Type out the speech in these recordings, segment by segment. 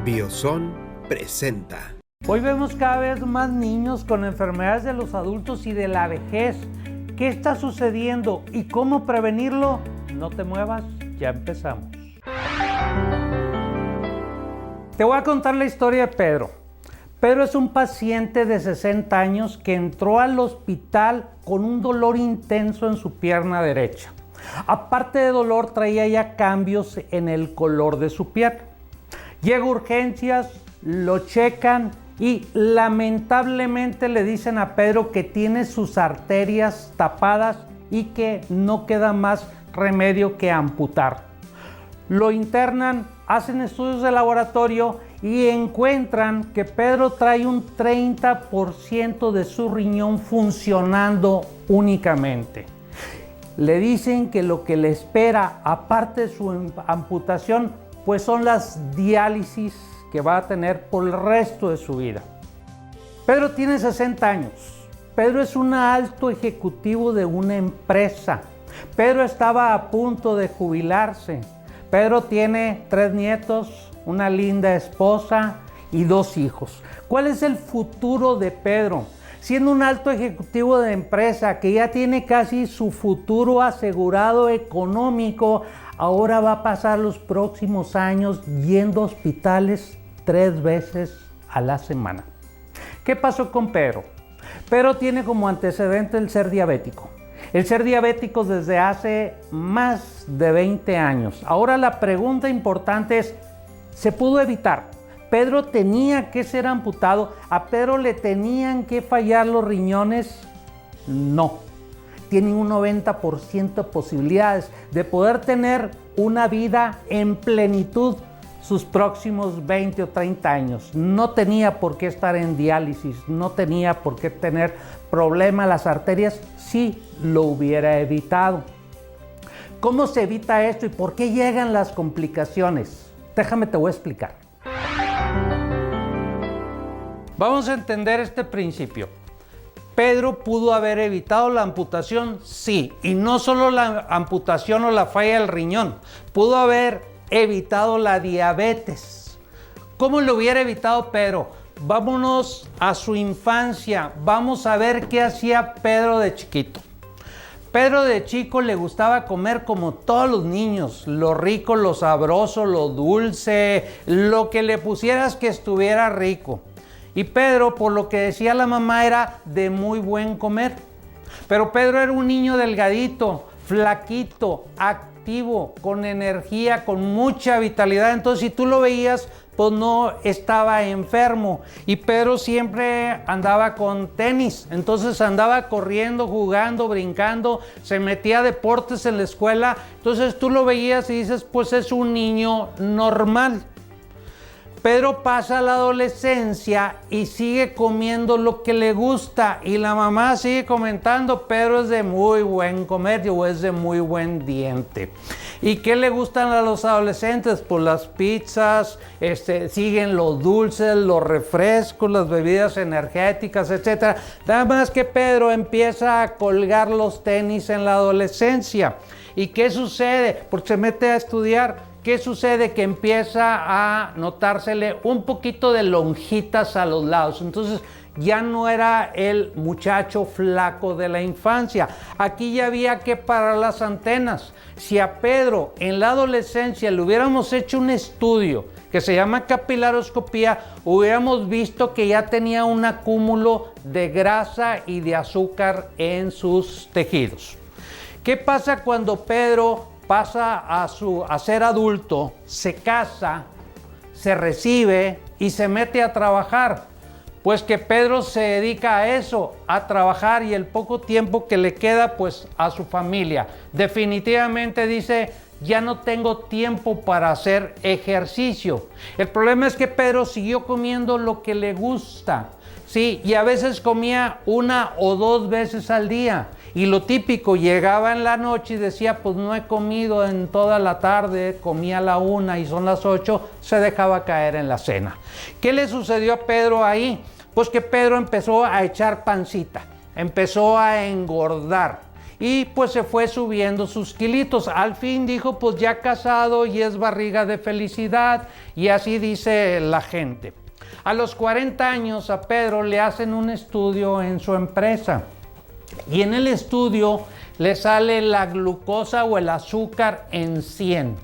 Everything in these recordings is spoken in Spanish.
Bioson presenta. Hoy vemos cada vez más niños con enfermedades de los adultos y de la vejez. ¿Qué está sucediendo y cómo prevenirlo? No te muevas, ya empezamos. Te voy a contar la historia de Pedro. Pedro es un paciente de 60 años que entró al hospital con un dolor intenso en su pierna derecha. Aparte de dolor, traía ya cambios en el color de su piel. Llega a urgencias, lo checan y lamentablemente le dicen a Pedro que tiene sus arterias tapadas y que no queda más remedio que amputar. Lo internan, hacen estudios de laboratorio y encuentran que Pedro trae un 30% de su riñón funcionando únicamente. Le dicen que lo que le espera, aparte de su amputación, pues son las diálisis que va a tener por el resto de su vida. Pedro tiene 60 años. Pedro es un alto ejecutivo de una empresa. Pedro estaba a punto de jubilarse. Pedro tiene 3 nietos, una linda esposa y 2 hijos. ¿Cuál es el futuro de Pedro? Siendo un alto ejecutivo de empresa que ya tiene casi su futuro asegurado económico, ahora va a pasar los próximos años yendo a hospitales 3 veces a la semana. ¿Qué pasó con Pedro? Pedro tiene como antecedente el ser diabético. El ser diabético desde hace más de 20 años. Ahora la pregunta importante es, ¿se pudo evitar? ¿Pedro tenía que ser amputado? ¿A Pedro le tenían que fallar los riñones? No. Tiene un 90% de posibilidades de poder tener una vida en plenitud sus próximos 20 o 30 años. No tenía por qué estar en diálisis, no tenía por qué tener problema las arterias si lo hubiera evitado. ¿Cómo se evita esto y por qué llegan las complicaciones? Déjame te voy a explicar. Vamos a entender este principio. ¿Pedro pudo haber evitado la amputación? Sí, y no solo la amputación o la falla del riñón, pudo haber evitado la diabetes. ¿Cómo lo hubiera evitado Pedro? Vámonos a su infancia, vamos a ver qué hacía Pedro de chiquito. Pedro de chico le gustaba comer como todos los niños, lo rico, lo sabroso, lo dulce, lo que le pusieras que estuviera rico. Y Pedro, por lo que decía la mamá, era de muy buen comer. Pero Pedro era un niño delgadito, flaquito, activo, con energía, con mucha vitalidad. Entonces, si tú lo veías, pues no estaba enfermo. Y Pedro siempre andaba con tenis. Entonces andaba corriendo, jugando, brincando, se metía a deportes en la escuela. Entonces tú lo veías y dices, pues es un niño normal. Pedro pasa la adolescencia y sigue comiendo lo que le gusta y la mamá sigue comentando, Pedro es de muy buen comer o es de muy buen diente. ¿Y qué le gustan a los adolescentes? Pues las pizzas, siguen los dulces, los refrescos, las bebidas energéticas, etc. Nada más que Pedro empieza a colgar los tenis en la adolescencia. ¿Y qué sucede? Porque se mete a estudiar. ¿Qué sucede? Que empieza a notársele un poquito de lonjitas a los lados. Entonces ya no era el muchacho flaco de la infancia. Aquí ya había que parar las antenas. Si a Pedro en la adolescencia le hubiéramos hecho un estudio que se llama capilaroscopía, hubiéramos visto que ya tenía un acúmulo de grasa y de azúcar en sus tejidos. ¿Qué pasa cuando Pedro pasa a ser adulto, se casa, se recibe y se mete a trabajar? Pues que Pedro se dedica a eso, a trabajar y el poco tiempo que le queda pues a su familia. Definitivamente dice, ya no tengo tiempo para hacer ejercicio. El problema es que Pedro siguió comiendo lo que le gusta. Sí, y a veces comía 1 o 2 veces al día. Y lo típico, llegaba en la noche y decía, pues no he comido en toda la tarde, comía a la 1 y son las 8, se dejaba caer en la cena. ¿Qué le sucedió a Pedro ahí? Pues que Pedro empezó a echar pancita, empezó a engordar. y pues se fue subiendo sus kilitos. Al fin dijo, pues ya casado y es barriga de felicidad, y así dice la gente. A los 40 años a Pedro le hacen un estudio en su empresa, y en el estudio le sale la glucosa o el azúcar en 100.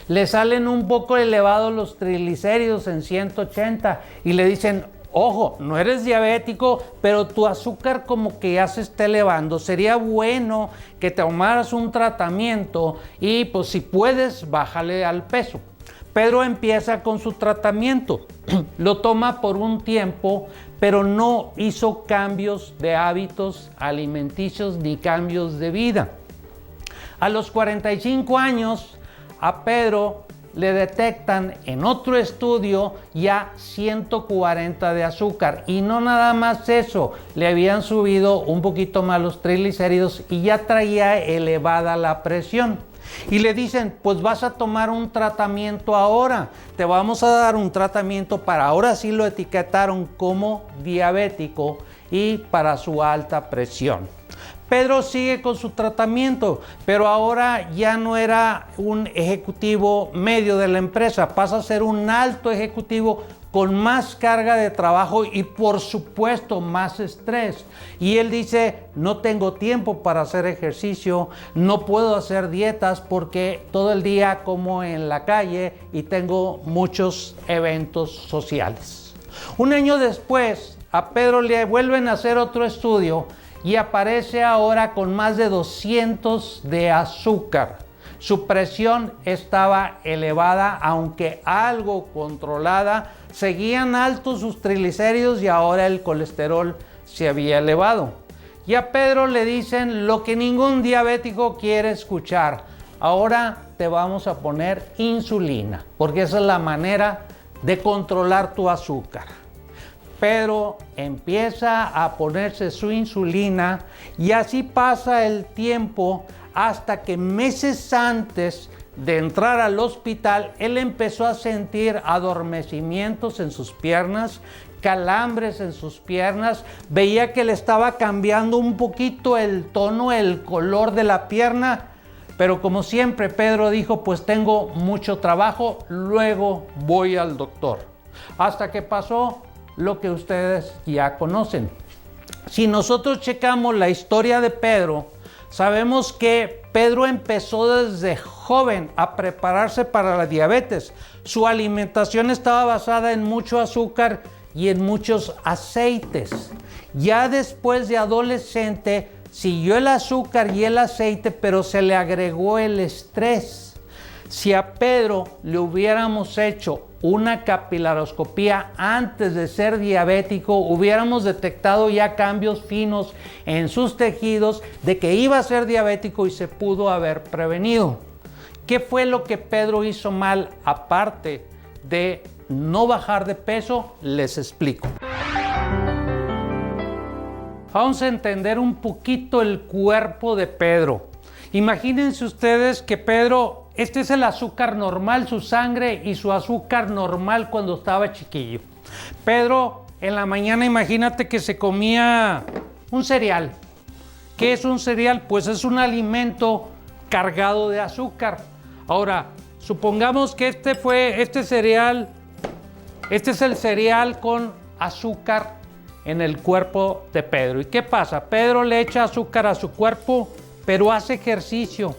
Le salen un poco elevados los triglicéridos en 180 y le dicen, ojo, no eres diabético, pero tu azúcar como que ya se está elevando. Sería bueno que tomaras un tratamiento y pues si puedes, bájale al peso. Pedro empieza con su tratamiento, lo toma por un tiempo, pero no hizo cambios de hábitos alimenticios ni cambios de vida. A los 45 años, a Pedro le detectan en otro estudio ya 140 de azúcar, y no nada más eso, le habían subido un poquito más los triglicéridos y ya traía elevada la presión. Y le dicen, pues vas a tomar un tratamiento ahora, te vamos a dar un tratamiento para, ahora sí lo etiquetaron como diabético y para su alta presión. Pedro sigue con su tratamiento, pero ahora ya no era un ejecutivo medio de la empresa, pasa a ser un alto ejecutivo con más carga de trabajo y por supuesto más estrés. Y él dice, no tengo tiempo para hacer ejercicio, no puedo hacer dietas porque todo el día como en la calle y tengo muchos eventos sociales. Un año después, a Pedro le vuelven a hacer otro estudio y aparece ahora con más de 200 de azúcar. Su presión estaba elevada, aunque algo controlada. Seguían altos sus triglicéridos y ahora el colesterol se había elevado. Y a Pedro le dicen lo que ningún diabético quiere escuchar. Ahora te vamos a poner insulina, porque esa es la manera de controlar tu azúcar. Pedro empieza a ponerse su insulina y así pasa el tiempo hasta que meses antes de entrar al hospital, él empezó a sentir adormecimientos en sus piernas, calambres en sus piernas, veía que le estaba cambiando un poquito el tono, el color de la pierna, pero como siempre Pedro dijo, pues tengo mucho trabajo, luego voy al doctor. Hasta que pasó lo que ustedes ya conocen. Si nosotros checamos la historia de Pedro, sabemos que Pedro empezó desde joven a prepararse para la diabetes. Su alimentación estaba basada en mucho azúcar y en muchos aceites. Ya después de adolescente, siguió el azúcar y el aceite, pero se le agregó el estrés. Si a Pedro le hubiéramos hecho una capilaroscopía antes de ser diabético, hubiéramos detectado ya cambios finos en sus tejidos de que iba a ser diabético y se pudo haber prevenido. ¿Qué fue lo que Pedro hizo mal aparte de no bajar de peso? Les explico. Vamos a entender un poquito el cuerpo de Pedro. Imagínense ustedes que Pedro, este es el azúcar normal, su sangre y su azúcar normal cuando estaba chiquillo. Pedro en la mañana, imagínate que se comía un cereal. ¿Qué es un cereal? Pues es un alimento cargado de azúcar. Ahora, supongamos que este es el cereal con azúcar en el cuerpo de Pedro. ¿Y qué pasa? Pedro le echa azúcar a su cuerpo, pero hace ejercicio.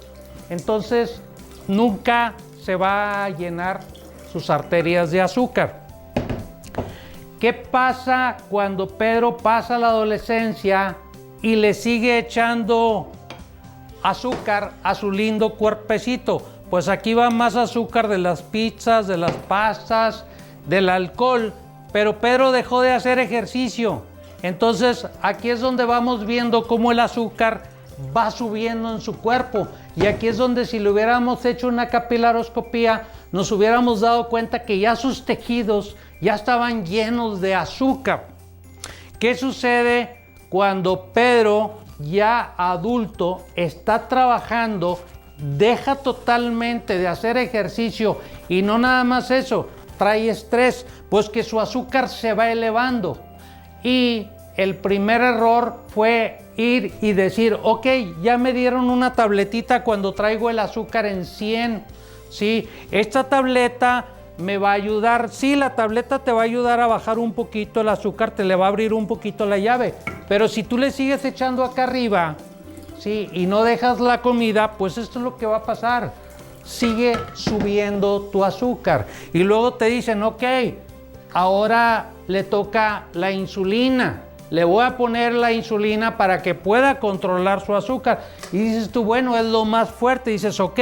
Entonces, nunca se va a llenar sus arterias de azúcar. ¿Qué pasa cuando Pedro pasa la adolescencia y le sigue echando azúcar a su lindo cuerpecito? Pues aquí va más azúcar de las pizzas, de las pastas, del alcohol, pero Pedro dejó de hacer ejercicio. Entonces aquí es donde vamos viendo cómo el azúcar va subiendo en su cuerpo, y aquí es donde si le hubiéramos hecho una capilaroscopía nos hubiéramos dado cuenta que ya sus tejidos ya estaban llenos de azúcar. ¿Qué sucede cuando Pedro, ya adulto, está trabajando, deja totalmente de hacer ejercicio y no nada más eso, trae estrés? Pues que su azúcar se va elevando. Y el primer error fue ir y decir, ok, ya me dieron una tabletita cuando traigo el azúcar en 100, ¿sí? Esta tableta me va a ayudar, sí, la tableta te va a ayudar a bajar un poquito el azúcar, te le va a abrir un poquito la llave, pero si tú le sigues echando acá arriba, ¿sí? Y no dejas la comida, pues esto es lo que va a pasar, sigue subiendo tu azúcar. Y luego te dicen, ok, ahora le toca la insulina, le voy a poner la insulina para que pueda controlar su azúcar. Y dices tú, bueno, es lo más fuerte, dices, ok,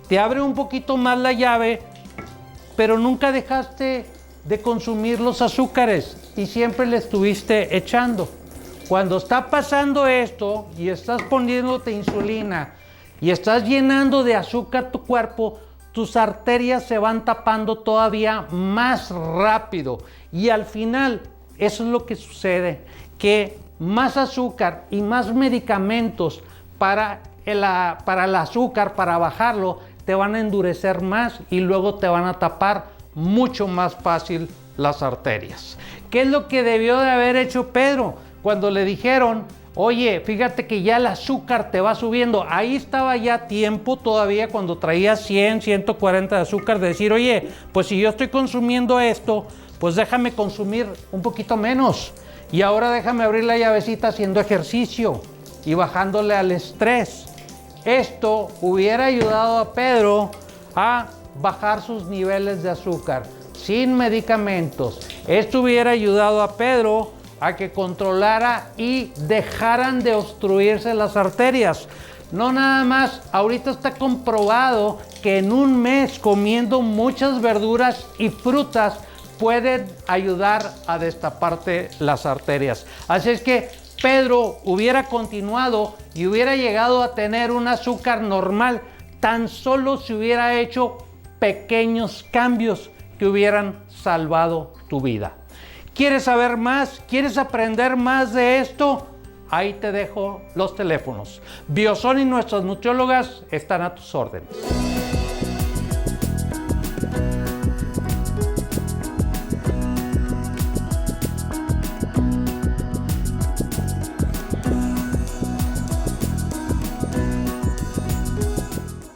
te abre un poquito más la llave, pero nunca dejaste de consumir los azúcares y siempre le estuviste echando. Cuando está pasando esto y estás poniéndote insulina y estás llenando de azúcar tu cuerpo, tus arterias se van tapando todavía más rápido y al final eso es lo que sucede, que más azúcar y más medicamentos para el azúcar, para bajarlo, te van a endurecer más y luego te van a tapar mucho más fácil las arterias. ¿Qué es lo que debió de haber hecho Pedro cuando le dijeron, oye, fíjate que ya el azúcar te va subiendo? Ahí estaba ya tiempo todavía cuando traía 100, 140 de azúcar de decir, oye, pues si yo estoy consumiendo esto, pues déjame consumir un poquito menos. Y ahora déjame abrir la llavecita haciendo ejercicio y bajándole al estrés. Esto hubiera ayudado a Pedro a bajar sus niveles de azúcar sin medicamentos. Esto hubiera ayudado a Pedro a que controlara y dejaran de obstruirse las arterias. No nada más, ahorita está comprobado que en un mes comiendo muchas verduras y frutas pueden ayudar a destaparte las arterias. Así es que Pedro hubiera continuado y hubiera llegado a tener un azúcar normal tan solo si hubiera hecho pequeños cambios que hubieran salvado tu vida. ¿Quieres saber más? ¿Quieres aprender más de esto? Ahí te dejo los teléfonos. Biosón y nuestras nutriólogas están a tus órdenes.